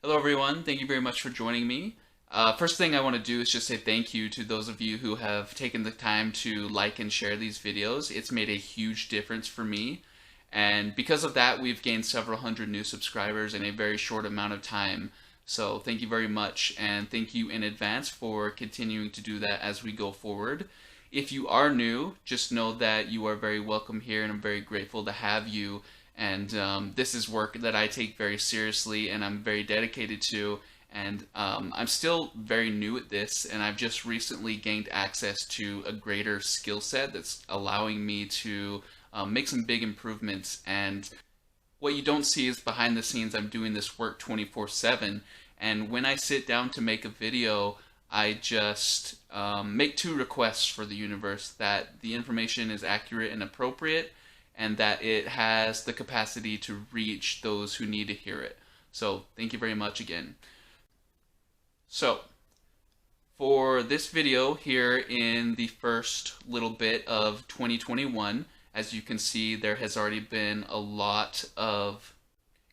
Hello, everyone. Thank you very much for joining me. First thing I want to do is just say thank you to those of you who have taken the time to like and share these videos. It's made a huge difference for me. And because of that, we've gained several hundred new subscribers in a very short amount of time. So thank you very much, and thank you in advance for continuing to do that as we go forward. If you are new, just know that you are very welcome here, and I'm very grateful to have you. And this is work that I take very seriously and I'm very dedicated to. And I'm still very new at this, and I've just recently gained access to a greater skill set that's allowing me to make some big improvements. And what you don't see is behind the scenes, I'm doing this work 24/7. And when I sit down to make a video, I just make two requests for the universe: that the information is accurate and appropriate, and that it has the capacity to reach those who need to hear it. So thank you very much again. So for this video here in the first little bit of 2021, as you can see, there has already been a lot of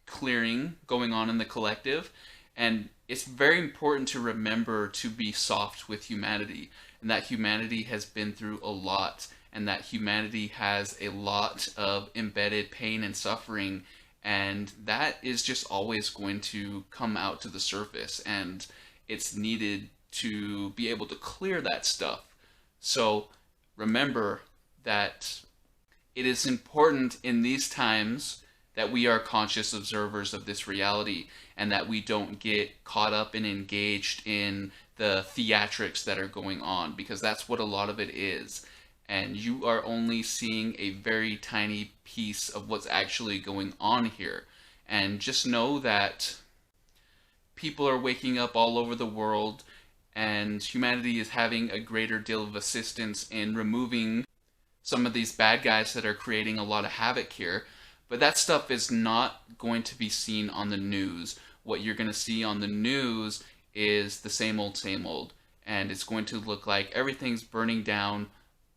clearing going on in the collective, and it's very important to remember to be soft with humanity, and that humanity has been through a lot, and that humanity has a lot of embedded pain and suffering, and that is just always going to come out to the surface, and it's needed to be able to clear that stuff. So remember that it is important in these times that we are conscious observers of this reality, and that we don't get caught up and engaged in the theatrics that are going on, because that's what a lot of it is. And you are only seeing a very tiny piece of what's actually going on here. And just know that people are waking up all over the world, and humanity is having a greater deal of assistance in removing some of these bad guys that are creating a lot of havoc here. But that stuff is not going to be seen on the news. What you're going to see on the news is the same old, and it's going to look like everything's burning down.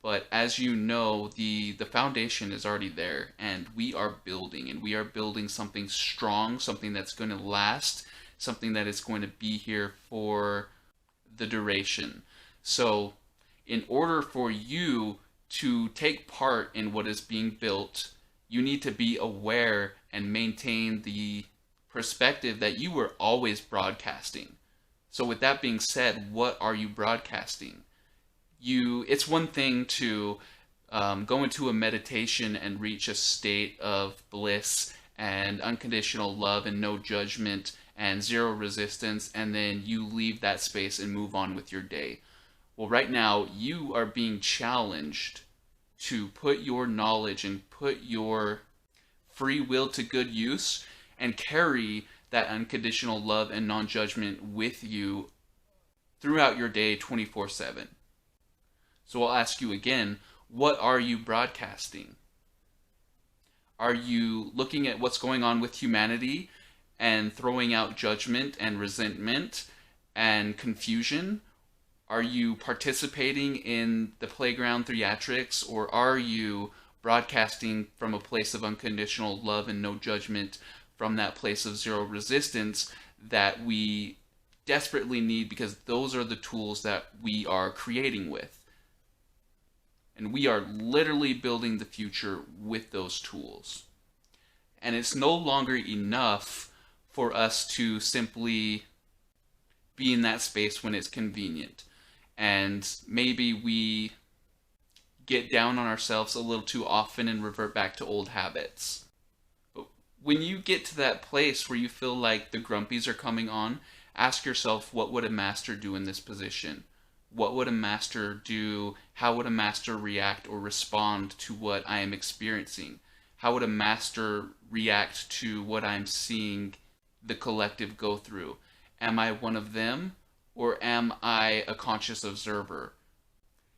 But as you know, the foundation is already there, and we are building something strong, something that's going to last, something that is going to be here for the duration. So in order for you to take part in what is being built, you need to be aware and maintain the perspective that you were always broadcasting. So with that being said, what are you broadcasting? It's one thing to go into a meditation and reach a state of bliss and unconditional love and no judgment and zero resistance, and then you leave that space and move on with your day. Well, right now you are being challenged to put your knowledge and put your free will to good use, and carry that unconditional love and non-judgment with you throughout your day 24/7. So I'll ask you again, what are you broadcasting? Are you looking at what's going on with humanity and throwing out judgment and resentment and confusion? Are you participating in the playground theatrics, or are you broadcasting from a place of unconditional love and no judgment, from that place of zero resistance that we desperately need, because those are the tools that we are creating with? And we are literally building the future with those tools. And it's no longer enough for us to simply be in that space when it's convenient. And maybe we get down on ourselves a little too often and revert back to old habits. But when you get to that place where you feel like the grumpies are coming on, ask yourself, what would a master do in this position? What would a master do? How would a master react or respond to what I am experiencing? How would a master react to what I'm seeing the collective go through? Am I one of them, or am I a conscious observer,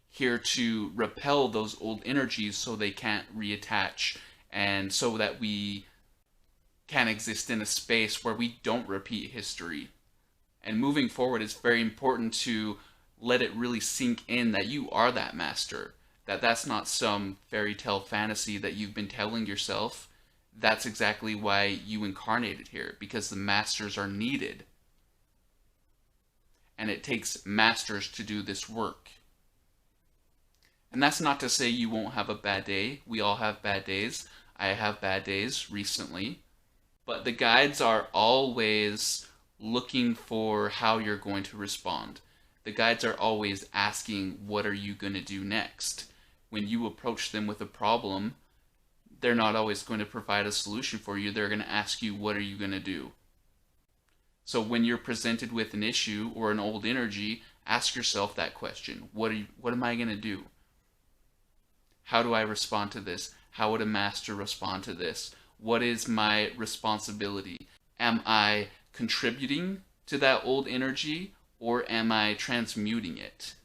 here to repel those old energies so they can't reattach, and so that we can exist in a space where we don't repeat history? And moving forward, it's very important to let it really sink in that you are that master, that that's not some fairy tale fantasy that you've been telling yourself, That's exactly why you incarnated here, because the masters are needed. And it takes masters to do this work. And that's not to say you won't have a bad day. We all have bad days. I have bad days recently. But the guides are always looking for how you're going to respond. The guides are always asking, what are you going to do next? When you approach them with a problem, they're not always going to provide a solution for you. They're going to ask you, what are you going to do? So when you're presented with an issue or an old energy, ask yourself that question. What am I going to do? How do I respond to this? How would a master respond to this? What is my responsibility? Am I contributing to that old energy, or am I transmuting it?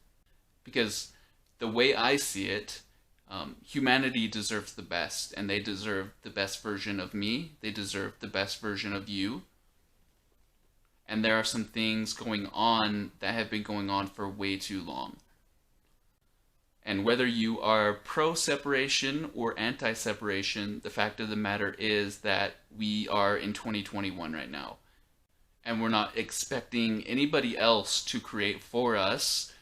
Because the way I see it, humanity deserves the best, and they deserve the best version of me. They deserve the best version of you. And there are some things going on that have been going on for way too long. And whether you are pro-separation or anti-separation, the fact of the matter is that we are in 2021 right now. And we're not expecting anybody else to create for us.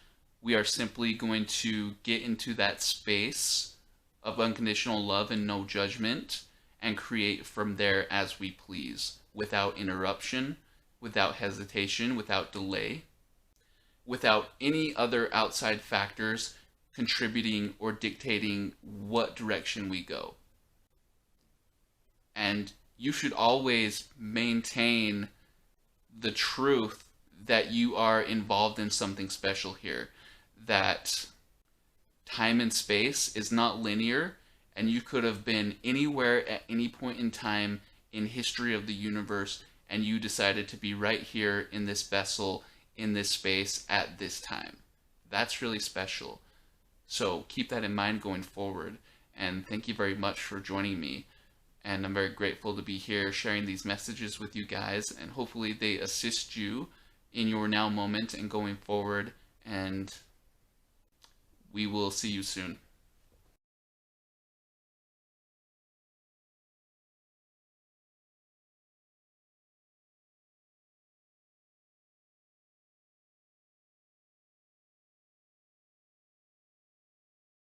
We are simply going to get into that space of unconditional love and no judgment and create from there as we please, without interruption, without hesitation, without delay, without any other outside factors contributing or dictating what direction we go. And you should always maintain the truth that you are involved in something special here, that time and space is not linear, and you could have been anywhere at any point in time in history of the universe, and you decided to be right here in this vessel, in this space, at this time. That's really special. So keep that in mind going forward, and thank you very much for joining me. And I'm very grateful to be here sharing these messages with you guys, and hopefully they assist you in your now moment and going forward, and we will see you soon.